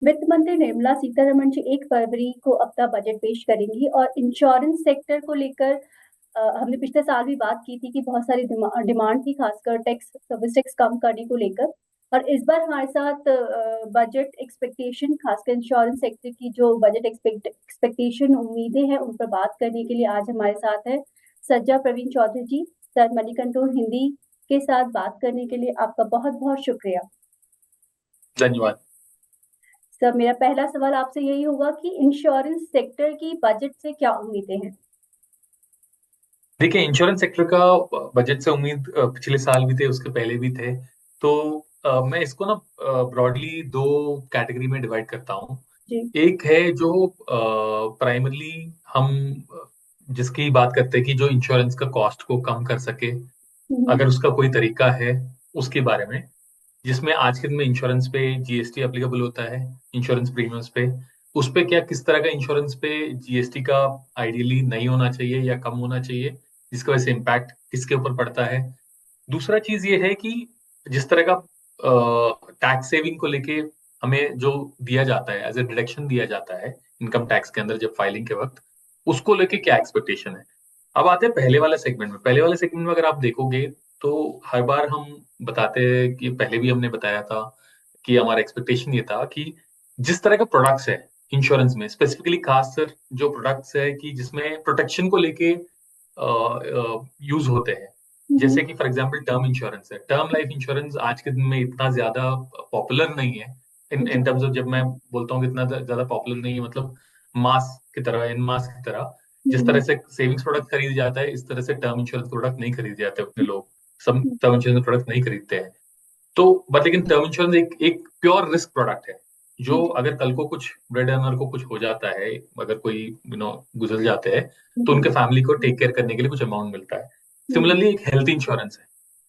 वित्त मंत्री निर्मला सीतारमण जी 1 फरवरी को अपना बजट पेश करेंगी और इंश्योरेंस सेक्टर को लेकर हमने पिछले साल भी बात की थी कि बहुत सारी डिमांड थी, खासकर टैक्स सर्विस टैक्स कम करने को लेकर। और इस बार हमारे साथ बजट एक्सपेक्टेशन, खासकर इंश्योरेंस सेक्टर की जो बजट एक्सपेक्टेशन उम्मीदें हैं उन पर बात करने के लिए आज हमारे साथ है सज्जा प्रवीण चौधरी जी। सर, मनी कंट्रोल हिंदी के साथ बात करने के लिए आपका बहुत बहुत शुक्रिया। धन्यवाद। सर, मेरा पहला सवाल आपसे यही होगा कि इंश्योरेंस सेक्टर की बजट से क्या उम्मीदें हैं? देखिए, इंश्योरेंस सेक्टर का बजट से उम्मीद पिछले साल भी थे, उसके पहले भी थे। तो मैं इसको ना ब्रॉडली दो कैटेगरी में डिवाइड करता हूँ। जी। एक है जो प्राइमरली हम जिसकी बात करते हैं कि जो इंश्योरेंस का कॉस्ट को कम कर सके, हम्म। अगर उसका कोई तरीका है उसके बारे में, जिसमें आज के दिन में इंश्योरेंस पे जीएसटी एप्लीकेबल होता है, इंश्योरेंस प्रीमियम्स पे। उस पे क्या, किस तरह का इंश्योरेंस पे जीएसटी का आइडियली नहीं होना चाहिए या कम होना चाहिए, जिसकी वजह से इम्पैक्ट किसके ऊपर पड़ता है। दूसरा चीज ये है कि जिस तरह का टैक्स सेविंग को लेके हमें जो दिया जाता है, एज ए डिडक्शन दिया जाता है इनकम टैक्स के अंदर जब फाइलिंग के वक्त, उसको लेके क्या एक्सपेक्टेशन है। अब आते हैं पहले वाले सेगमेंट में। पहले वाले सेगमेंट में अगर आप देखोगे तो हर बार हम बताते हैं कि, पहले भी हमने बताया था कि हमारा एक्सपेक्टेशन ये था कि जिस तरह का प्रोडक्ट्स है इंश्योरेंस में, स्पेसिफिकली खास कर जो प्रोडक्ट्स है कि जिसमें प्रोटेक्शन को लेके यूज होते हैं, हम्म। जैसे कि फॉर एग्जांपल टर्म इंश्योरेंस है। टर्म लाइफ इंश्योरेंस आज के दिन में इतना ज्यादा पॉपुलर नहीं है। इन जी। इन टर्म्स ऑफ, जब मैं बोलता हूँ कि इतना ज्यादा पॉपुलर नहीं है, मतलब मास की तरह, इन मास की तरह जिस तरह हम्म। से सेविंग्स प्रोडक्ट खरीदे जाता है, इस तरह से टर्म इंश्योरेंस प्रोडक्ट नहीं खरीदे जाते अपने लोग। सब टर्म इंश्योरेंस प्रोडक्ट नहीं खरीदते हैं। तो बट लेकिन टर्म इंश्योरेंस एक एक प्योर रिस्क प्रोडक्ट है, जो जी। अगर कल को कुछ ब्रेड अर्नर को कुछ हो जाता है, अगर कोई गुजर जाते हैं, तो हम्म। उनके फैमिली को टेक केयर करने के लिए कुछ अमाउंट मिलता है। हम्म। सिमिलरली एक हेल्थ इंश्योरेंस है,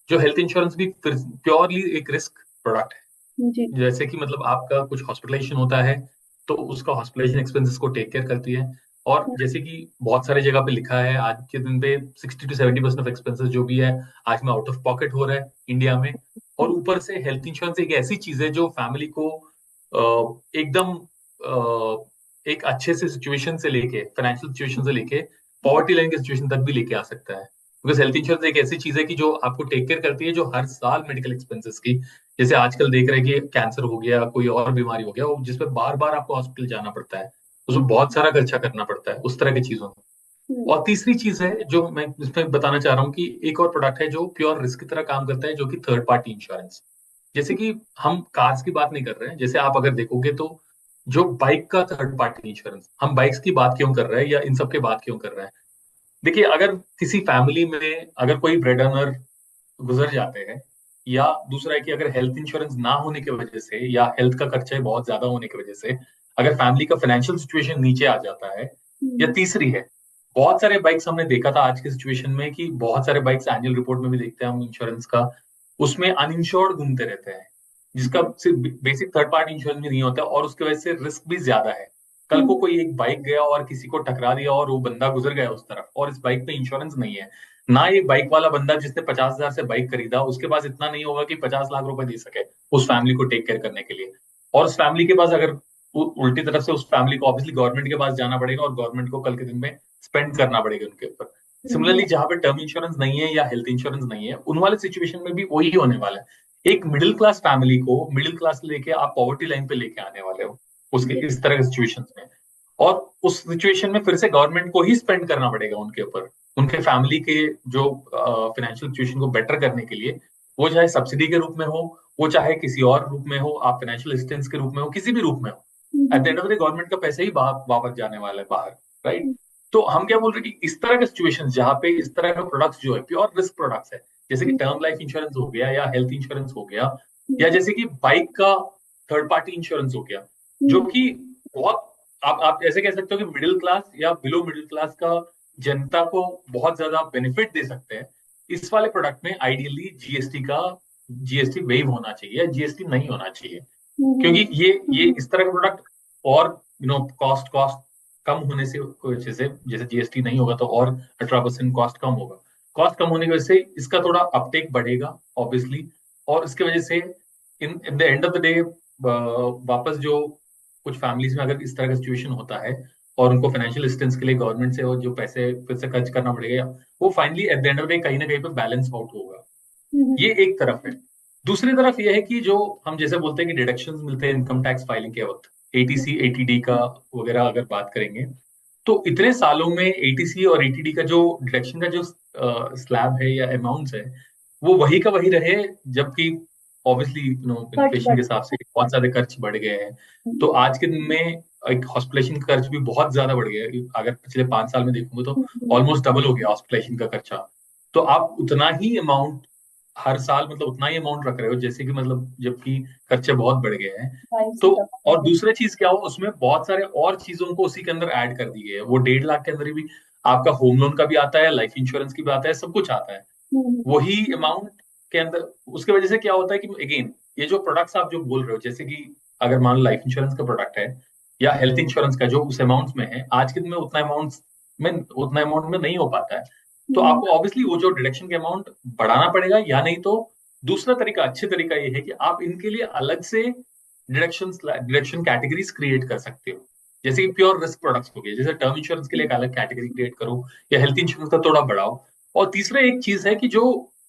जो हेल्थ इंश्योरेंस भी प्योरली एक रिस्क प्रोडक्ट है। जी। जैसे कि मतलब आपका कुछ हॉस्पिटलाइजेशन होता है, तो उसका हॉस्पिटलाइजेशन एक्सपेंसेस को टेक केयर करती है। और जैसे कि बहुत सारे जगह पे लिखा है आज के दिन पे 60 to 70% ऑफ एक्सपेंसेस जो भी है आज में आउट ऑफ पॉकेट हो रहा है इंडिया में। और ऊपर से हेल्थ इंश्योरेंस एक ऐसी चीज है जो फैमिली को एकदम एक अच्छे से सिचुएशन से लेके, फाइनेंशियल सिचुएशन से लेके पॉवर्टी लाइन की सिचुएशन तक भी लेके आ सकता है। बिकॉज हेल्थ इंश्योरेंस एक ऐसी चीज है कि जो आपको टेक केयर करती है, जो हर साल मेडिकल एक्सपेंसेस की, जैसे आजकल देख रहे हैं कि कैंसर हो गया, कोई और बीमारी हो गया, जिसपे बार बार आपको हॉस्पिटल जाना पड़ता है, उसमें बहुत सारा खर्चा करना पड़ता है उस तरह की चीजों में। और तीसरी चीज है जो मैं इसमें बताना चाह रहा हूँ कि एक और प्रोडक्ट है जो प्योर रिस्क की तरह काम करता है, जो कि थर्ड पार्टी इंश्योरेंस। जैसे कि हम कार्स की बात नहीं कर रहे हैं, जैसे आप अगर देखोगे तो जो बाइक का थर्ड पार्टी इंश्योरेंस, हम बाइक्स की बात क्यों कर रहे हैं या इन सब की बात क्यों कर रहे हैं। देखिए, अगर किसी फैमिली में अगर कोई ब्रेड अर्नर गुजर जाते हैं, या दूसरा है कि अगर हेल्थ इंश्योरेंस ना होने की वजह से या हेल्थ का खर्चा बहुत ज्यादा होने की वजह से अगर फैमिली का फाइनेंशियल सिचुएशन नीचे आ जाता है, या तीसरी है, बहुत सारे बाइक्स हमने देखा था आज की सिचुएशन में कि बहुत सारे बाइक्स एनुअल रिपोर्ट में भी देखते हैं हम इंश्योरेंस का, उसमें अनइंश्योर्ड घूमते रहते हैं, जिसका सिर्फ बेसिक थर्ड पार्टी इंश्योरेंस भी नहीं होता, और उसकी वजह से रिस्क भी ज्यादा है। कल को कोई एक बाइक गया और किसी को टकरा दिया और वो बंदा गुजर गया उस तरफ, और इस बाइक पे इंश्योरेंस नहीं है, ना ये बाइक वाला बंदा जिसने 50,000 से बाइक खरीदा उसके पास इतना नहीं होगा कि 50 लाख रुपए दे सके उस फैमिली को टेक केयर करने के लिए। और उस फैमिली के पास अगर उल्टी तरफ से उस फैमिली को ऑब्वियसली गवर्नमेंट के पास जाना पड़ेगा, और गवर्नमेंट को कल के दिन में स्पेंड करना पड़ेगा उनके ऊपर। सिमिलरली जहां पे टर्म इंश्योरेंस नहीं है या हेल्थ इंश्योरेंस नहीं है, उन वाले सिचुएशन में भी वही होने वाला है। एक मिडिल क्लास फैमिली को मिडिल क्लास लेके आप पॉवर्टी लाइन पे लेके आने वाले हो उसके इस तरह के सिचुएशन में। और उस सिचुएशन में फिर से गवर्नमेंट को ही स्पेंड करना पड़ेगा उनके ऊपर, उनके फैमिली के जो फाइनेंशियल सिचुएशन को बेटर करने के लिए, वो चाहे सब्सिडी के रूप में हो, वो चाहे किसी और रूप में हो, आप फाइनेंशियल असिस्टेंस के रूप में हो, किसी भी रूप में हो, at the end of the government का पैसा ही वापस जाने वाला है बाहर, राइट। तो हम क्या बोल रहे हैं कि इस तरह के सिचुएशन जहां पे इस तरह का प्रोडक्ट्स जो है प्योर रिस्क प्रोडक्ट्स है, जैसे कि टर्म लाइफ इंश्योरेंस हो गया या हेल्थ इंश्योरेंस हो गया, या जैसे कि बाइक का थर्ड पार्टी इंश्योरेंस हो गया, जो कि बहुत, आप ऐसे कह सकते हो कि मिडिल क्लास या बिलो मिडिल क्लास का जनता को बहुत ज्यादा बेनिफिट दे सकते हैं। इस वाले प्रोडक्ट में आइडियली जीएसटी वेव होना चाहिए या जीएसटी नहीं होना चाहिए, क्योंकि ये इस तरह का प्रोडक्ट, और कॉस्ट कम होने से, जैसे जैसे जीएसटी नहीं होगा तो और 18% कॉस्ट कम होगा। कॉस्ट कम होने की वजह से इसका थोड़ा अपटेक बढ़ेगा ऑब्वियसली, और इसकी वजह से in in the end of the day वापस जो कुछ फैमिलीज में अगर इस तरह का सिचुएशन होता है और उनको फाइनेंशियल असिस्टेंस के लिए गवर्नमेंट से वो जो पैसे फिर से खर्च करना पड़ेगा, वो finally at the end of the day कहीं ना कहीं पे बैलेंस आउट होगा। हम्म। ये एक तरफ है। दूसरी तरफ ये है कि जो हम जैसे बोलते हैं कि डिडक्शंस मिलते हैं इनकम टैक्स फाइलिंग के वक्त, एटीसी एटीडी का वगैरह अगर बात करेंगे, तो इतने सालों में एटीसी और एटीडी का जो डिडक्शन का जो स्लैब है या अमाउंट्स है, वो वही का वही रहे, जबकि ऑब्वियसली खर्च इन्फ्लेशन बढ़। के हिसाब से बहुत ज्यादा खर्च बढ़ गए हैं। तो आज के दिन में एक हॉस्पिटलाइजेशन का खर्च भी बहुत ज्यादा बढ़ गया है। अगर पिछले 5 साल में देखोगे तो ऑलमोस्ट डबल हो गया हॉस्पिटलाइजेशन का खर्चा। तो आप उतना ही अमाउंट हर साल, मतलब उतना ही अमाउंट रख रहे हो जैसे कि, मतलब जबकि खर्चे बहुत बढ़ गए हैं। तो और दूसरा चीज क्या हो, उसमें बहुत सारे और चीजों को उसी के अंदर ऐड कर दी गई है। वो 1.5 लाख के अंदर ही भी आपका होम लोन का भी आता है, लाइफ इंश्योरेंस की भी आता है, सब कुछ आता है वही अमाउंट के अंदर। उसके वजह से क्या होता है कि अगेन ये जो प्रोडक्ट्स आप जो बोल रहे हो, जैसे कि अगर मान लो लाइफ इंश्योरेंस का प्रोडक्ट है या हेल्थ इंश्योरेंस का, जो उस अमाउंट में है, आज के दिन में उतना अमाउंट में नहीं हो पाता है। तो आपको ऑब्वियसली वो जो डिडक्शन के अमाउंट बढ़ाना पड़ेगा, या नहीं तो दूसरा तरीका, अच्छे तरीका ये है कि आप इनके लिए अलग से डिडक्शन कैटेगरीज क्रिएट कर सकते हो। जैसे कि प्योर रिस्क प्रोडक्ट्स हो गए, जैसे टर्म इंश्योरेंस के लिए एक अलग कैटेगरी क्रिएट करो, या हेल्थ इंश्योरेंस का थोड़ा बढ़ाओ। और तीसरा एक चीज है कि जो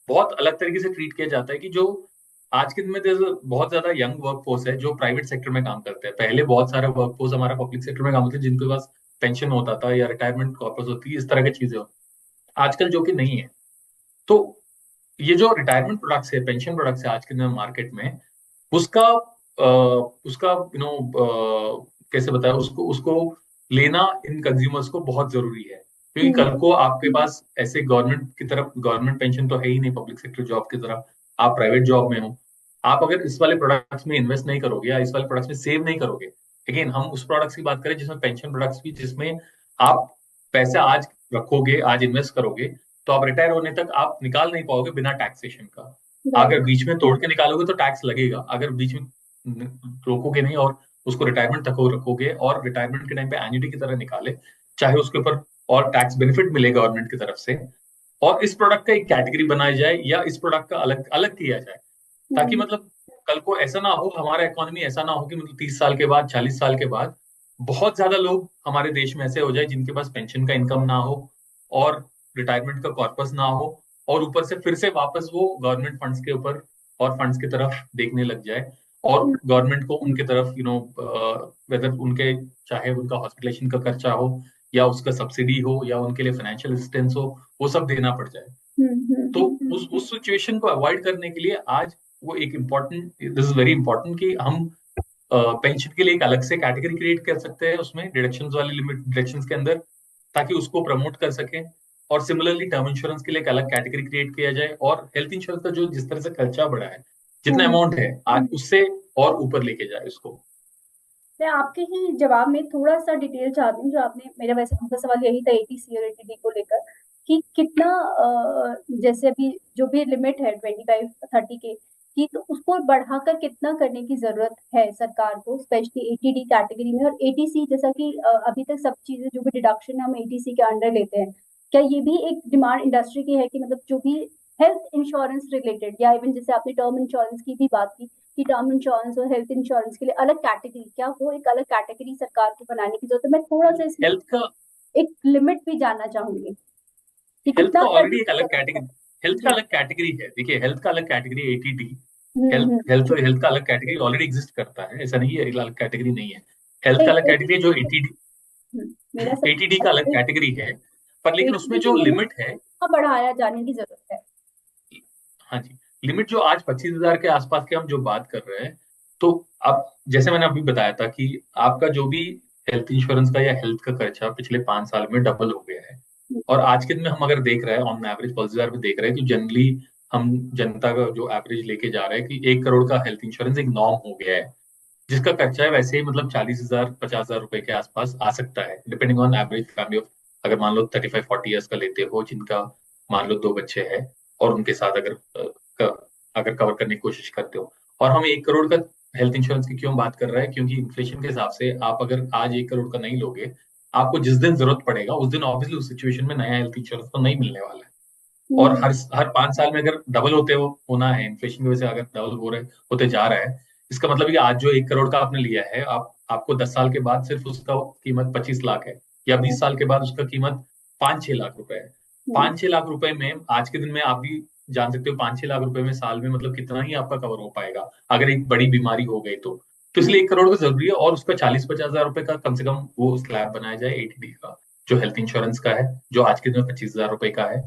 बहुत अलग तरीके से ट्रीट किया जाता है, कि जो आज के दिन में बहुत ज्यादा यंग वर्कफोर्स है जो प्राइवेट सेक्टर में काम करते हैं। पहले बहुत सारा वर्कफोर्स हमारा पब्लिक सेक्टर में काम होता है, जिनके पास पेंशन होता था या रिटायरमेंट कॉर्पस होती है, इस तरह की चीजें होती, आजकल जो कि नहीं है। तो ये जो रिटायरमेंट प्रोडक्ट्स है, पेंशन प्रोडक्ट्स है आज के दिन मार्केट में, उसका उसका कैसे बताया, उसको उसको लेना इन कंज्यूमर्स को बहुत जरूरी है। क्योंकि कल को आपके पास ऐसे गवर्नमेंट की तरफ गवर्नमेंट पेंशन तो है ही नहीं पब्लिक सेक्टर जॉब की तरह, आप प्राइवेट जॉब में हो। आप अगर इस वाले प्रोडक्ट्स में इन्वेस्ट नहीं करोगे या इस वाले प्रोडक्ट्स में सेव नहीं करोगे, अगेन हम उस प्रोडक्ट्स की बात करें जिसमें पेंशन प्रोडक्ट्स की, जिसमें आप पैसे आज रखोगे, आज इन्वेस्ट करोगे, तो आप रिटायर होने तक आप निकाल नहीं पाओगे बिना टैक्सेशन का। अगर बीच में तोड़ के निकालोगे तो टैक्स लगेगा, अगर बीच में रोकोगे नहीं और उसको रिटायरमेंट तक रखोगे और रिटायरमेंट के टाइम पे एन्युटी की तरह निकाले, चाहे उसके ऊपर और टैक्स बेनिफिट मिले गवर्नमेंट की तरफ से, और इस प्रोडक्ट का एक कैटेगरी बनाया जाए या इस प्रोडक्ट का अलग अलग किया जाए, ताकि मतलब कल को ऐसा ना हो, हमारा इकोनॉमी ऐसा ना हो कि मतलब 30 साल के बाद, 40 साल के बाद बहुत ज्यादा लोग हमारे देश में ऐसे हो जाए जिनके पास पेंशन का इनकम ना हो और रिटायरमेंट का कॉर्पस ना हो, और ऊपर से फिर से वापस वो गवर्नमेंट फंड्स के ऊपर और फंड्स की तरफ देखने लग जाए, और गवर्नमेंट को उनके तरफ वेदर उनके, चाहे उनका हॉस्पिटलाइजेशन का खर्चा हो या उसका सब्सिडी हो या उनके लिए फाइनेंशियल असिस्टेंस हो, वो सब देना पड़ जाए। तो उस सिचुएशन को अवॉइड करने के लिए आज वो एक important, this is very important कि हम पेंशन के लिए एक अलग से कैटेगरी क्रिएट कर सकते हैं उसमें डिडक्शन वाली लिमिट डिडक्शन के अंदर, ताकि उसको प्रमोट कर सकें। और सिमिलरली टर्म इंश्योरेंस के लिए एक अलग कैटेगरी क्रिएट किया जाए, और हेल्थ इंश्योरेंस का जो जिस तरह से खर्चा बढ़ा है, जितना अमाउंट है आज, उससे और ऊपर लेके जाए उसको। मैं आपके ही जवाब में थोड़ा सा डिटेल चाहती हूँ, जो आपने, मेरा वैसे दूसरा सवाल यही था एटीसी और एटीडी को लेकर, कि कितना जैसे अभी जो भी लिमिट है 25-30 के की, तो उसको बढ़ाकर कितना करने की जरूरत है सरकार को, स्पेशली एटीडी कैटेगरी में। और एटीसी जैसा कि अभी तक सब चीजें जो भी डिडक्शन हम एटीसी के अंडर लेते हैं, क्या ये भी एक डिमांड इंडस्ट्री की है कि मतलब जो भी हेल्थ इंश्योरेंस रिलेटेड, या इवन जैसे आपने टर्म इंश्योरेंस की भी बात की कि टर्म इंश्योरेंस और हेल्थ इंश्योरेंस के लिए अलग कैटेगरी, क्या वो एक अलग कैटेगरी सरकार को बनाने की जरूरत है? मैं थोड़ा सा इसमें हेल्थ का एक लिमिट भी जानना चाहूंगी कि हेल्थ कितना का करने ऑलरेडी एक की अलग जरूरत है। कैटेगरी, हेल्थ का जी। अलग कैटेगरी है। देखिए हेल्थ का अलग कैटेगरी एटीडी, हम्म। हेल्थ हम्म। हेल्थ हेल्थ का अलग कैटेगरी ऑलरेडी एग्जिस्ट करता है, ऐसा नहीं है एक अलग कैटेगरी नहीं है। हेल्थ का अलग कैटेगरी है जो एटीडी, मेरा एटीडी का अलग सब कैटेगरी है, पर लेकिन उसमें एटीडी की जो लिमिट लिमिट है, बढ़ाया जाने की जरूरत है। हाँ जी, लिमिट जो आज 25,000 के आसपास के हम जो बात कर रहे हैं, तो अब जैसे मैंने अभी बताया था कि आपका जो भी हेल्थ इंश्योरेंस का या हेल्थ का खर्चा पिछले 5 साल में डबल हो गया है। और आज के दिन में हम अगर देख रहे हैं ऑन एवरेज 25,000 में देख रहे हैं कि जनरली हम जनता का जो एवरेज लेके जा रहे हैं कि 1 करोड़ का हेल्थ इंश्योरेंस एक नॉर्म हो गया है, जिसका खर्चा है वैसे ही मतलब 40,000 50,000 रुपए के आसपास आ सकता है, depending on average family of, अगर मान लो 35-40 ईयर्स का लेते हो, जिनका मान लो 2 बच्चे हैं और उनके साथ अगर कवर करने की कोशिश करते हो। और हम 1 करोड़ का हेल्थ इंश्योरेंस की क्यों बात कर रहे हैं, क्योंकि इन्फ्लेशन के हिसाब से आप अगर आज 1 करोड़ का नहीं लोगे, आपको जिस दिन जरूरत पड़ेगा उस दिन ऑब्वियसली उस सिचुएशन में नया हेल्थ इंश्योरेंस तो नहीं मिलने वाला है। और हर हर 5 साल में अगर डबल होना है, इन्फ्लेशन की वजह से अगर डबल हो रहे होते जा रहा है, इसका मतलब कि आज जो 1 करोड़ का आपने लिया है, आप आपको 10 साल के बाद सिर्फ उसका कीमत 25 लाख है, या 20 साल के बाद उसका कीमत 5-6 लाख रुपए है। 5-6 लाख रुपए में आज के दिन में आप भी जान सकते हो, 5-6 लाख रुपए में साल में मतलब कितना ही आपका कवर हो पाएगा अगर एक बड़ी बीमारी हो गई तो इसलिए 1 करोड़ का जरूरी है, और उसका 40-50 हजार रुपए का कम से कम वो स्लैब बनाया जाए एटीडी का, जो हेल्थ इंश्योरेंस का है, जो आज के दिन में 25 हजार रुपए का है।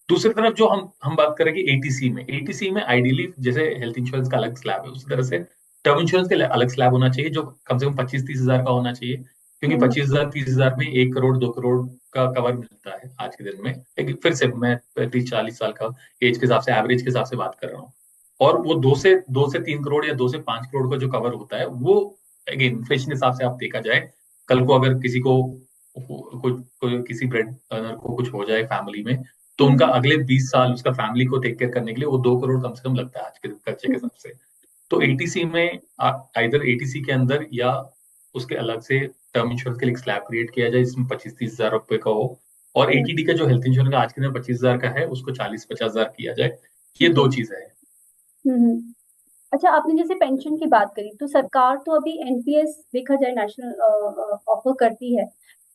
दूसरी तरफ जो हम बात करेंगे एटीसी में आइडियली जैसे हेल्थ इंश्योरेंस का अलग स्लैब है, उसी तरह से टर्म इंश्योरेंस के लिए अलग स्लैब होना चाहिए, जो कम से कम 25-30 हजार का होना चाहिए, क्योंकि 25,000-30,000 में 1 करोड़ 2 करोड़ का कवर मिलता है आज के दिन में। लेकिन फिर से मैं 30-40 साल का एज के हिसाब से, एवरेज के हिसाब से बात कर रहा हूँ। और वो 2 से 3 करोड़ या 2 से 5 करोड़ का जो कवर होता है वो अगेन इन्फ्लेशन के हिसाब से आप देखा जाए, कल को अगर किसी को किसी ब्रेड अर्नर को कुछ हो जाए फैमिली में, तो उनका अगले 20 साल उसका फैमिली को टेक केयर करने के लिए वो 2 करोड़ कम से कम लगता है आज के खर्चे के हिसाब से। तो एटीसी में आइदर एटीसी के अंदर या उसके अलग से टर्म इंश्योरेंस के लिए स्लैब क्रिएट किया जाए जिसमें 25-30 हजार रुपए का हो, और एटीडी का जो हेल्थ इंश्योरेंस आज के दिन 25 हजार का है उसको 40-50 हजार किया जाए। ये दो चीजें हैं। हम्म। अच्छा, आपने जैसे पेंशन की बात करी, तो सरकार तो अभी एनपीएस देखा जाए नेशनल ऑफर करती है।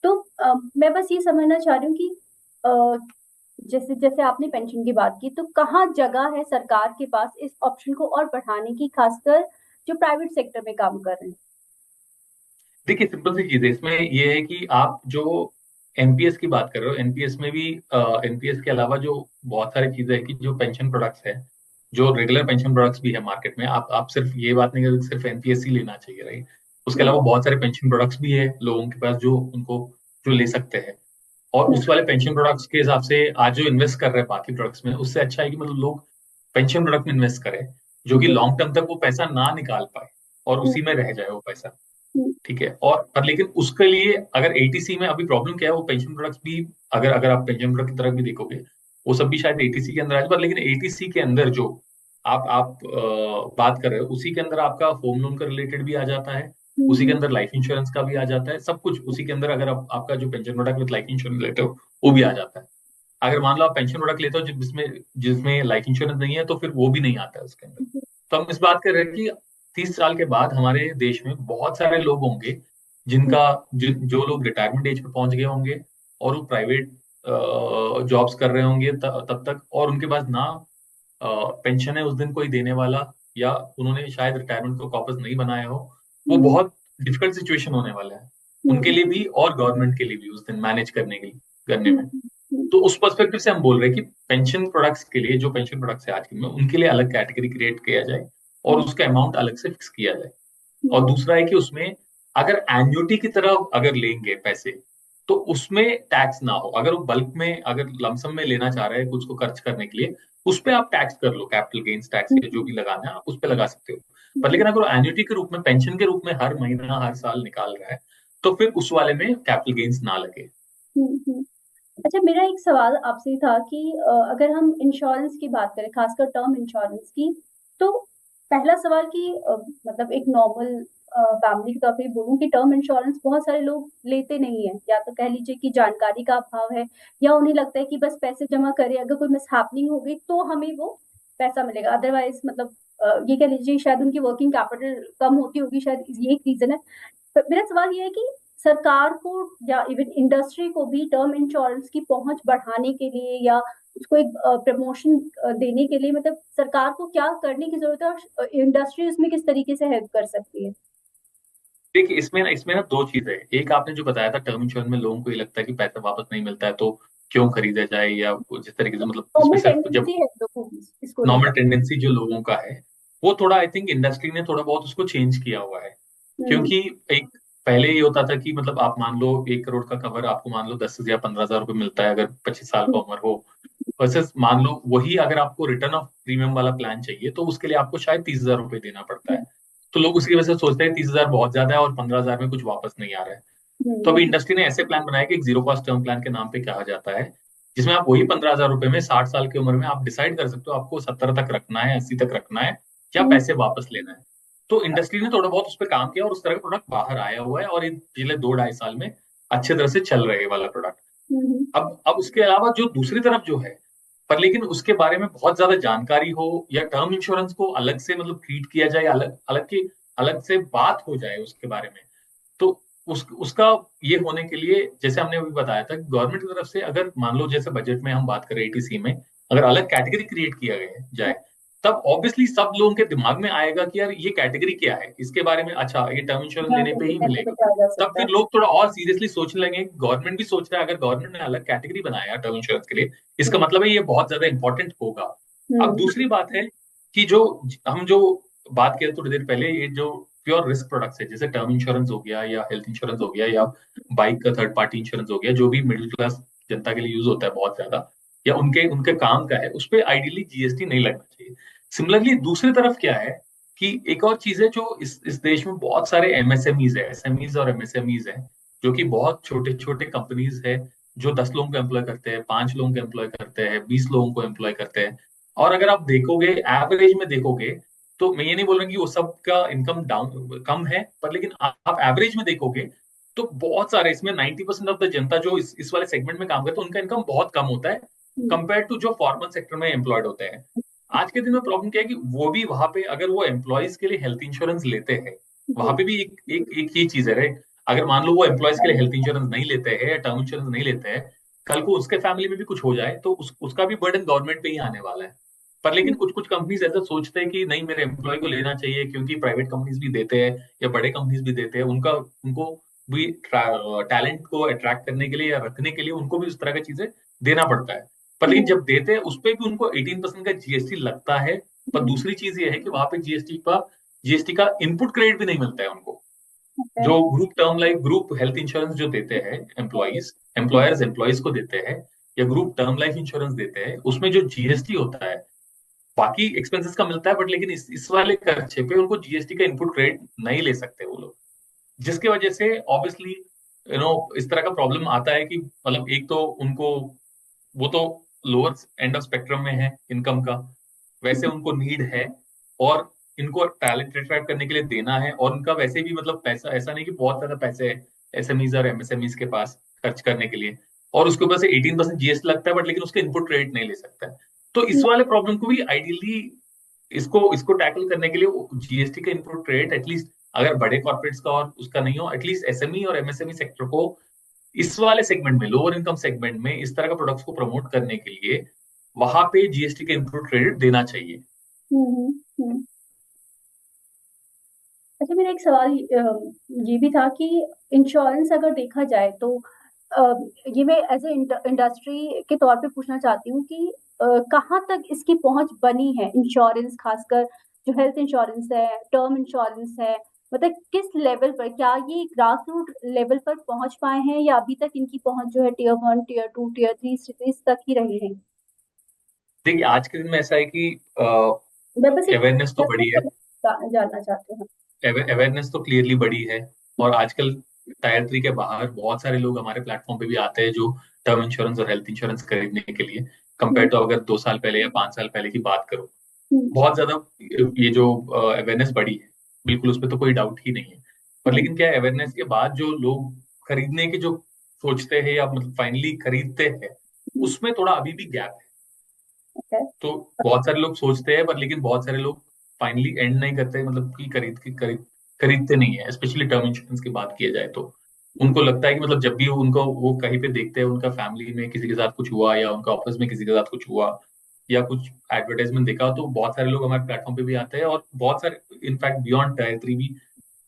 तो मैं बस ये समझना चाह रही हूँ कि अ, जैसे जैसे आपने पेंशन की बात की, तो कहाँ जगह है सरकार के पास इस ऑप्शन को और बढ़ाने की, खासकर जो प्राइवेट सेक्टर में काम कर रहे हैं। देखिए सिंपल सी चीज है इसमें, ये है कि आप जो एनपीएस की बात कर रहे हो, एनपीएस में भी एनपीएस के अलावा जो बहुत सारी चीजें हैं कि जो पेंशन प्रोडक्ट्स है, जो रेगुलर पेंशन प्रोडक्ट्स भी है मार्केट में, आप सिर्फ ये बात नहीं कर सिर्फ एनपीएस ही लेना चाहिए, राइट। उसके हम्म, अलावा बहुत सारे पेंशन प्रोडक्ट्स भी है लोगों के पास जो उनको जो ले सकते हैं। और हम्म, उस वाले पेंशन प्रोडक्ट्स के हिसाब से आज जो इन्वेस्ट कर रहे हैं बाकी प्रोडक्ट्स में, उससे अच्छा है कि मतलब लोग पेंशन प्रोडक्ट में इन्वेस्ट करें, जो कि जी, लॉन्ग टर्म तक वो पैसा ना निकाल पाए और हम्म, उसी में रह जाए वो पैसा। हम्म, ठीक है। और पर लेकिन उसके लिए अगर एटीसी में अभी प्रॉब्लम क्या है, वो पेंशन प्रोडक्ट्स भी अगर अगर आप पेंशन प्रोडक्ट की तरफ भी देखोगे, वो सब भी शायद एटीसी के अंदर आए, पर लेकिन एटीसी के अंदर जो आप बात कर रहे हो उसी के अंदर आपका होम लोन का रिलेटेड भी आ जाता है, उसी के हम्म, अंदर लाइफ इंश्योरेंस का भी आ जाता है, सब कुछ उसी के अंदर। अगर आपका जो pension product with life insurance related हो वो भी आ जाता है। अगर मान लो आप पेंशन प्रोडक्ट लेते हो जिसमें जिसमें लाइफ इंश्योरेंस नहीं है, तो फिर वो भी नहीं आता है उसके अंदर। हम्म, तो हम इस बात कर रहे हैं कि 30 साल के बाद हमारे देश में बहुत सारे लोग होंगे जिनका जो लोग रिटायरमेंट एज पे पहुंच गए होंगे और वो प्राइवेट जॉब्स कर रहे होंगे तब तक, और उनके पास ना पेंशन है उस दिन कोई देने वाला, या उन्होंने शायद रिटायरमेंट को वापस नहीं बनाया हो। वो हम्म, बहुत डिफिकल्ट सिचुएशन होने वाला है उनके हम्म, लिए भी और गवर्नमेंट के लिए भी उस दिन मैनेज करने के लिए करने में। हम्म, हम्म, तो उस पर्सपेक्टिव से हम बोल रहे हैं कि पेंशन प्रोडक्ट्स के लिए, जो पेंशन प्रोडक्ट्स है आज के में, उनके लिए अलग कैटेगरी क्रिएट किया जाए और उसका अमाउंट अलग से फिक्स किया जाए। और हम्म, दूसरा है कि उसमें अगर एन्युटी की तरह अगर लेंगे पैसे, तो उसमें टैक्स ना हो। अगर वो बल्क में अगर लमसम में लेना चाह रहे हैं कुछ को खर्च करने के लिए, उस पे आप टैक्स कर लो, कैपिटल गेन्स टैक्स या जो भी लगाना है आप उस पे लगा सकते हो। पर लेकिन अगर वो एन्युटी के रूप में, पेंशन के रूप में हर महीना हर साल निकाल रहा है, तो फिर उस वाले में कैपिटल गेन्स ना लगे। हम्म, अच्छा, मेरा एक सवाल आपसे था कि अगर हम इंश्योरेंस की बात करें, खासकर टर्म इंश्योरेंस की, तो पहला सवाल कि मतलब एक नॉर्मल फैमिली के तौर पे बोलूं कि टर्म इंश्योरेंस बहुत सारे लोग लेते नहीं है, या तो कह लीजिए कि जानकारी का अभाव है, या उन्हें लगता है कि बस पैसे जमा करें, अगर कोई मिस हैपनिंग हो गई तो हमें वो पैसा मिलेगा, अदरवाइज मतलब ये कह लीजिए शायद उनकी वर्किंग कैपिटल कम होती होगी, शायद ये एक रीजन है। तो मेरा सवाल ये है कि सरकार को या इवन इंडस्ट्री को भी टर्म इंश्योरेंस की पहुंच बढ़ाने के लिए, या उसको एक प्रमोशन देने के लिए, मतलब सरकार को क्या करने की जरूरत है, और इंडस्ट्री उसमें किस तरीके से हेल्प कर सकती है। देखिए इसमें ना दो चीजें हैं। एक आपने जो बताया था टर्म इंश्योरेंस में लोगों को ये लगता है कि पैसा वापस नहीं मिलता है तो क्यों खरीदा जाए, या जिस तरीके से मतलब इसमें नॉर्मल सिर्फ जब टेंडेंसी है लोगों की इसको नॉर्मल लेकर। टेंडेंसी जो लोगों का है, वो थोड़ा आई थिंक इंडस्ट्री ने थोड़ा बहुत उसको चेंज किया हुआ है। हम्म, क्योंकि एक पहले ये होता था कि मतलब आप मान लो 1 करोड़ का कवर आपको मान लो 10 या 15 हजार रुपये मिलता है अगर 25 साल का हम्म, उम्र हो, वर्सेस मान लो वही अगर आपको रिटर्न ऑफ प्रीमियम वाला प्लान चाहिए तो उसके लिए आपको शायद 30 हजार रुपये देना पड़ता है। तो लोग उसकी वजह से सोचते हैं 30 हजार बहुत ज्यादा है और 15 हजार में कुछ वापस नहीं आ रहा है। तो अभी हम्म, इंडस्ट्री ने ऐसे प्लान बनाया कि एक जीरो कॉस्ट टर्म प्लान के नाम पे कहा जाता है, जिसमें आप वही 15 हजार रुपए में 60 साल की उम्र में आप डिसाइड कर सकते हो आपको 70 तक रखना है, 80 तक रखना है, या हम्म, पैसे वापस लेना है। तो इंडस्ट्री ने थोड़ा बहुत उस पर काम किया और उस तरह का प्रोडक्ट बाहर आया हुआ है, और ये पिछले 2-2.5 साल में अच्छे तरह से चल रहे हैं ये वाला प्रोडक्ट। हम्म, अब उसके अलावा जो दूसरी तरफ जो है, पर लेकिन उसके बारे में बहुत ज्यादा जानकारी हो, या टर्म इंश्योरेंस को अलग से मतलब ट्रीट किया जाए, अलग अलग की अलग से बात हो जाए उसके बारे में, उसका ये होने के लिए, जैसे हमने अभी बताया था, गवर्नमेंट की तरफ से अगर मान लो जैसे बजट में हम बात करें एटीसी में, अगर अलग कैटेगरी क्रिएट किया गया जाए, तब ऑब्वियसली सब लोगों के दिमाग में आएगा कि यार ये कैटेगरी क्या है, इसके बारे में अच्छा ये टर्म इंश्योरेंस यहाँ लेने से पे भी ही मिलेगा। बेनिफिट आ जा तब सकता फिर है। लोग थोड़ा और सीरियसली सोचने लगे। गवर्नमेंट भी सोच रहा है, अगर गवर्नमेंट ने अलग कैटेगरी बनाया टर्म इंश्योरेंस के लिए, इसका हम्म। मतलब है ये बहुत ज्यादा इंपॉर्टेंट होगा। अब हम्म। दूसरी बात है कि जो हम जो बात किए थोड़ी देर पहले, ये जो प्योर रिस्क प्रोडक्ट्स है, जैसे टर्म इंश्योरेंस हो गया या हेल्थ इंश्योरेंस हो गया या बाइक का थर्ड पार्टी इंश्योरेंस हो गया, जो भी मिडिल क्लास जनता के लिए यूज होता है बहुत ज्यादा, या उनके उनके काम का है, उस पर आइडियली जीएसटी नहीं लगना चाहिए। सिमिलरली दूसरी तरफ क्या है कि एक और चीज है जो इस देश में बहुत सारे एमएसएमईज है, एसएमईज और एमएसएमईज है, जो कि बहुत छोटे छोटे कंपनीज है, जो 10 लोगों को एम्प्लॉय करते हैं, 5 लोगों को एम्प्लॉय करते हैं, 20 लोगों को एम्प्लॉय करते हैं। और अगर आप देखोगे, एवरेज में देखोगे, तो मैं ये नहीं बोल रहा कि वो सबका इनकम डाउन कम है, पर लेकिन आप एवरेज में देखोगे तो बहुत सारे इसमें 90% ऑफ द जनता जो इस वाले सेगमेंट में काम करते हैं, उनका इनकम बहुत कम होता है हम्म। कंपेयर टू जो फॉर्मल सेक्टर में एम्प्लॉयड होते हैं। आज के दिन में प्रॉब्लम क्या है कि वो भी वहां पे अगर वो एम्प्लॉयज के लिए हेल्थ इंश्योरेंस लेते हैं, वहां जी। पे भी एक ही चीज है, राइट। अगर मान लो वो एम्प्लॉयज के लिए हेल्थ इंश्योरेंस नहीं लेते हैं या टर्म इंश्योरेंस नहीं लेते हैं, कल को उसके फैमिली में भी कुछ हो जाए तो उसका भी बर्डन गवर्नमेंट पे ही आने वाला है। पर लेकिन कुछ कुछ कंपनीज ऐसा सोचते हैं कि नहीं, मेरे एम्प्लॉय को लेना चाहिए, क्योंकि प्राइवेट कंपनीज भी देते हैं या बड़े कंपनीज भी देते हैं, उनका उनको भी टैलेंट को अट्रैक्ट करने के लिए या रखने के लिए उनको भी उस तरह की चीजें देना पड़ता है। पर लेकिन हम्म। जब देते हैं उस पर भी उनको 18% का जीएसटी लगता है। पर हम्म। दूसरी चीज ये है कि वहां पे जीएसटी का इनपुट क्रेडिट भी नहीं मिलता है उनको। ओके। जो group term life group health insurance जो देते हैं एम्प्लॉइज, एम्प्लॉयर्स एम्प्लॉइज को देते हैं, या ग्रुप टर्म लाइफ इंश्योरेंस देते हैं, उसमें जो जीएसटी होता है बाकी एक्सपेंसेस का मिलता है, बट लेकिन इस वाले खर्चे पे उनको जीएसटी का इनपुट क्रेडिट नहीं ले सकते वो लोग। जिसकी वजह से ऑब्वियसली इस तरह का प्रॉब्लम आता है कि मतलब एक तो उनको, वो तो लोअर एंड ऑफ स्पेक्ट्रम में है इनकम का, वैसे उनको नीड है, और इनको टैलेंट अट्रैक्ट करने के लिए देना है, और उनका वैसे भी मतलब पैसा ऐसा नहीं कि बहुत ज्यादा पैसे है एसएमईज और एमएसएमईज के पास खर्च करने के लिए, और उसके ऊपर से 18% जीएसटी लगता है, बट लेकिन उसका इनपुट रेट नहीं ले सकता है। तो इस वाले प्रॉब्लम को भी आइडियली इसको इसको टैकल करने के लिए जीएसटी का इनपुट रेट एटलीस्ट, अगर बड़े कॉर्पोरेट्स का और उसका नहीं हो, एटलीस्ट एसएमई और एमएसएमई सेक्टर को इस वाले सेगमेंट में, लोअर इनकम सेगमेंट में इस तरह का प्रोडक्ट्स को प्रमोट करने के लिए वहां पे जीएसटी का इनपुट क्रेडिट देना चाहिए। हम्म। हम्म। अच्छा, मेरा एक सवाल ये भी था कि इंश्योरेंस अगर देखा जाए तो अ, ये मैं एज ए इंडस्ट्री के तौर पे पूछना चाहती हूँ कि कहाँ तक इसकी पहुंच बनी है इंश्योरेंस, खासकर जो हेल्थ इंश्योरेंस है, टर्म इंश्योरेंस है, मतलब किस लेवल पर, क्या ये ग्रास रूट लेवल पर पहुंच पाए हैं या अभी तक इनकी पहुंच जो है टीयर 1, टीयर 2, टीयर 3 सिटीज तक ही रही है? देखिए आज के दिन में ऐसा है कि मैं बस एक अवेयरनेस तो बड़ी है, जानना चाहती हूँ। अवेयरनेस तो क्लियरली बड़ी है। और आजकल टायर 3 के बाहर बहुत सारे लोग हमारे प्लेटफॉर्म पे भी आते हैं जो टर्म इंश्योरेंस और हेल्थ इंश्योरेंस खरीदने के लिए, कंपेयर हम्म। टू अगर 2 साल पहले या 5 साल पहले की बात करो, हम्म। बहुत ज्यादा ये जो अवेयरनेस बढ़ी है, बिल्कुल उस पर तो कोई डाउट ही नहीं है। पर हम्म। लेकिन क्या है, अवेयरनेस के बाद जो लोग खरीदने की जो सोचते हैं या मतलब फाइनली खरीदते हैं, हम्म। उसमें थोड़ा अभी भी गैप है। ओके। तो बहुत सारे लोग सोचते हैं, पर लेकिन बहुत सारे लोग फाइनली एंड नहीं करते, मतलब कि खरीदते नहीं है, स्पेशली टर्म इंश्योरेंस की बात किया जाए तो। उनको लगता है कि मतलब जब भी उनको वो कहीं पे देखते हैं, उनका फैमिली में किसी के साथ कुछ हुआ या उनका ऑफिस में किसी के साथ कुछ हुआ या कुछ एडवर्टाइजमेंट देखा, तो बहुत सारे लोग हमारे प्लेटफॉर्म पे भी आते हैं, और बहुत सारे इनफैक्ट बियॉन्ड टायर 3 भी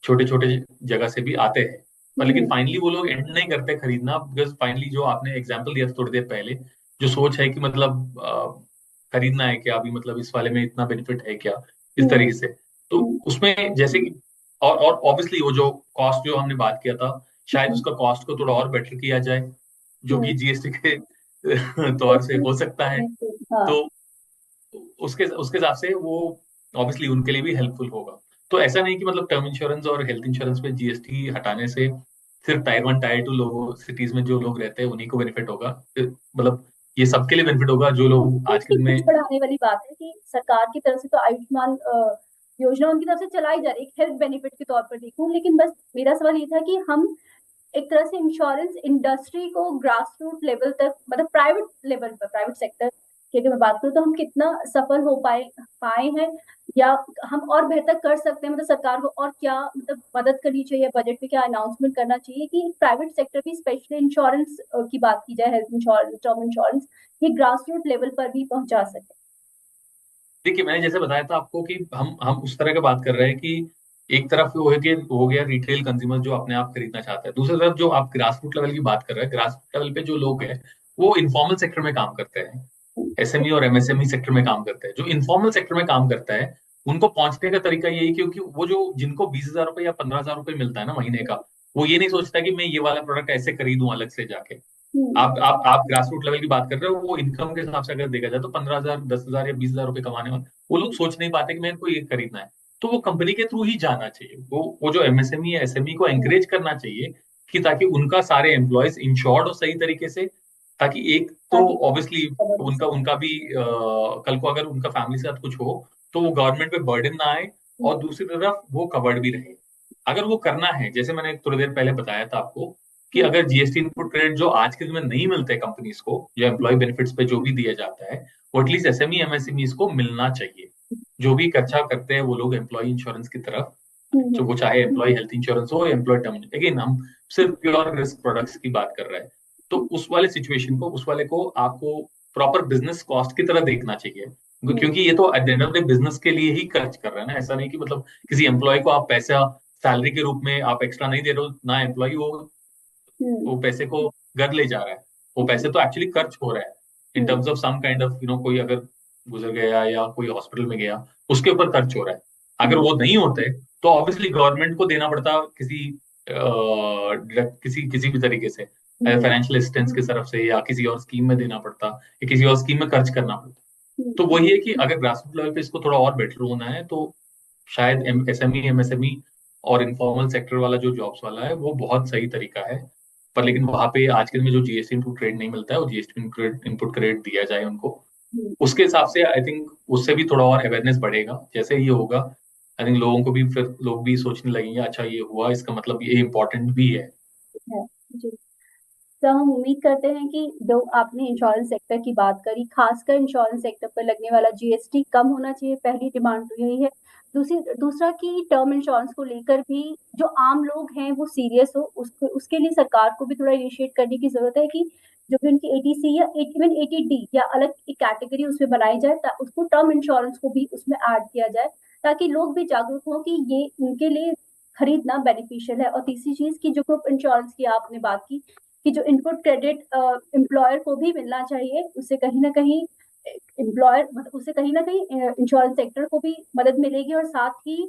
छोटे छोटे जगह से भी आते हैं। पर लेकिन हम्म। फाइनली वो लोग एंड नहीं करते खरीदना, बिकॉज फाइनली जो आपने एग्जांपल दिया था थोड़ी देर पहले, जो सोच है कि मतलब खरीदना है क्या अभी, मतलब इस वाले में इतना बेनिफिट है क्या, इस हम्म। तरीके से। तो हम्म। उसमें जैसे कि और ऑब्वियसली वो जो कॉस्ट जो हमने बात किया था, शायद हम्म। उसका कॉस्ट को थोड़ा और बेटर किया जाए, जो कि हम्म। जीएसटी के तौर से हो सकता है। हाँ। तो उसके उसके हिसाब से वो ऑब्वियसली उनके लिए भी हेल्पफुल होगा। तो ऐसा नहीं कि मतलब टर्म इंश्योरेंस और हेल्थ इंश्योरेंस पे जीएसटी हटाने से सिर्फ टायर 1 टायर 2 लोगों सिटीज में जो लोग रहते हैं उन्हीं को बेनिफिट होगा, मतलब ये सबके लिए बेनिफिट होगा जो लोग आज के इसकी दिन कुछ में। बढ़ाने वाली बात है कि सरकार की तरफ से तो आयुष्मान योजना उनकी तरफ से चलाई जा रही है, एक हेल्थ बेनिफिट के तौर पर देखूं, लेकिन बस मेरा सवाल ये था कि हम एक तरह से इंश्योरेंस इंडस्ट्री को ग्रास रूट लेवल तक, मतलब प्राइवेट लेवल पर, प्राइवेट सेक्टर की अगर मैं बात करूँ, तो हम कितना सफल हो पाए हैं, या हम और बेहतर कर सकते हैं, मतलब सरकार को और क्या मतलब मदद करनी चाहिए, बजट में क्या अनाउंसमेंट करना चाहिए कि प्राइवेट सेक्टर भी, स्पेशली इंश्योरेंस की बात की जाए, हेल्थ इंश्योरेंस, टर्म इंश्योरेंस, ये ग्रास रूट लेवल पर भी पहुंचा सके। देखिए, मैंने जैसे बताया था आपको कि हम उस तरह की बात कर रहे हैं कि एक तरफ हो गया रिटेल कंज्यूमर जो अपने आप खरीदना चाहता है, दूसरी तरफ जो आप ग्रास रूट लेवल की बात कर रहे हैं, ग्रास रूट लेवल पे जो लोग हैं वो इनफॉर्मल सेक्टर में काम करते हैं, एसएमई और एमएसएमई सेक्टर में काम करते हैं। जो इनफॉर्मल सेक्टर में काम करता है उनको पहुंचने का तरीका यही, क्योंकि वो जो जिनको 20,000 रुपए या 15,000 रुपए मिलता है ना महीने का, वो ये नहीं सोचता कि मैं ये वाला प्रोडक्ट ऐसे खरीदूं अलग से जाके। हम्म। आप ग्रास रूट लेवल की बात कर रहे हो, वो इनकम के हिसाब से अगर देखा जाए तो 15,000, 10,000 या 20,000 रुपए कमाने वाले वो लोग सोच नहीं पाते कि मेरे को ये खरीदना है। तो वो कंपनी के थ्रू ही जाना चाहिए, वो जो एमएसएमई या एसएमई को एंकरेज करना चाहिए कि ताकि उनका सारे एम्प्लॉयज इंश्योर्ड हो सही तरीके से, ताकि एक तो ताकि ऑब्वियसली उनका उनका भी कल को अगर उनका फैमिली के साथ कुछ हो तो वो गवर्नमेंट पे बर्डन ना आए, और दूसरी तरफ वो कवर्ड भी रहे। अगर वो करना है, जैसे मैंने थोड़ी देर पहले बताया था आपको कि अगर जीएसटी इनपुट क्रेडिट जो आज के दिन में नहीं मिलते कंपनीज को, जो एम्प्लॉय बेनिफिट्स पे जो भी दिया जाता है, वो एटलीस्ट एसएमई एमएसएमई को मिलना चाहिए। जो भी खर्चा करते हैं वो लोग एम्प्लॉय इंश्योरेंस की तरफ, जो वो चाहे एम्प्लॉय हेल्थ इंश्योरेंस हो, एम्प्लॉय टर्म, अगेन हम सिर्फ प्योर रिस्क प्रोडक्ट्स की बात कर रहे हैं, तो उस वाले सिचुएशन को, उस वाले को आपको प्रॉपर बिजनेस कॉस्ट की तरह देखना चाहिए, क्योंकि ये तो at the end of the business के लिए ही खर्च कर रहे हैं ना। ऐसा नहीं कि मतलब किसी एम्प्लॉय को आप पैसा सैलरी के रूप में आप एक्स्ट्रा नहीं दे रहे हो ना, एम्प्लॉय वो पैसे को घर ले जा रहा है, वो पैसे तो एक्चुअली खर्च हो रहा है in terms of some kind of कोई अगर गुजर गया या कोई हॉस्पिटल में गया, उसके ऊपर खर्च हो रहा है। अगर वो नहीं होते तो ऑब्वियसली गवर्नमेंट को देना पड़ता किसी किसी भी तरीके से, फाइनेंशियल असिस्टेंस की तरफ से, या किसी और स्कीम में देना पड़ता, या किसी और स्कीम में खर्च करना पड़ता। तो वही है कि अगर ग्रास रूट लेवल पे इसको थोड़ा और बेटर होना है तो शायद एसएमई एमएसएमई और इनफॉर्मल सेक्टर वाला जो जॉब्स वाला है वो बहुत सही तरीका है। पर लेकिन वहां पे आज के दिन में जो जीएसटी इनपुट क्रेडिट नहीं मिलता है, वो जीएसटी इनपुट क्रेडिट दिया जाए उनको, उसके हिसाब से आई थिंक उससे भी थोड़ा और अवेयरनेस बढ़ेगा। जैसे ये होगा आई थिंक लोगों को भी, फिर लोग भी सोचने लगेंगे अच्छा ये हुआ, इसका मतलब ये इम्पोर्टेंट भी है। जी। तो हम उम्मीद करते हैं कि जो आपने इंश्योरेंस सेक्टर की बात करी, खासकर इंश्योरेंस सेक्टर पर लगने वाला जीएसटी कम होना चाहिए, पहली डिमांड तो यही है। दूसरा कि टर्म इंश्योरेंस को लेकर भी जो आम लोग हैं वो सीरियस हो, उसके लिए सरकार को भी थोड़ा इनिशिएट करने की जरूरत है कि जो भी उनकी एटीसी या इवन एटीडी या अलग एक कैटेगरी उसमें बनाई जाए, उसको टर्म इंश्योरेंस को भी उसमें ऐड किया जाए, ताकि लोग भी जागरूक हों कि ये उनके लिए खरीदना बेनिफिशियल है। और तीसरी चीज की जो ग्रुप इंश्योरेंस की आपने बात की, कि जो इनपुट क्रेडिट एम्प्लॉयर को भी मिलना चाहिए, उससे कहीं ना कहीं एम्प्लॉयर, मतलब उससे कहीं ना कहीं इंश्योरेंस सेक्टर को भी मदद मिलेगी, और साथ ही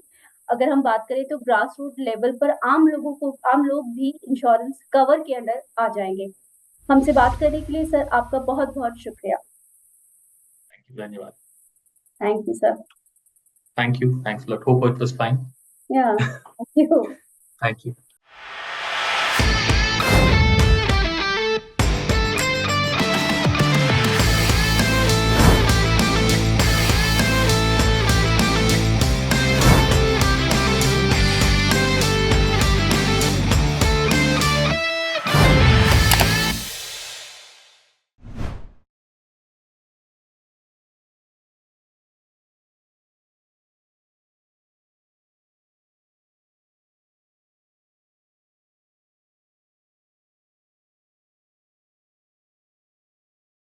अगर हम बात करें तो ग्रास रूट लेवल पर आम लोग भी इंश्योरेंस कवर के अंडर आ जाएंगे। हमसे बात करने के लिए सर आपका बहुत बहुत शुक्रिया। थैंक यू, धन्यवाद। Thank you sir. Thank you, thanks lot, hope it was fine. या थैंक यू। Thank you.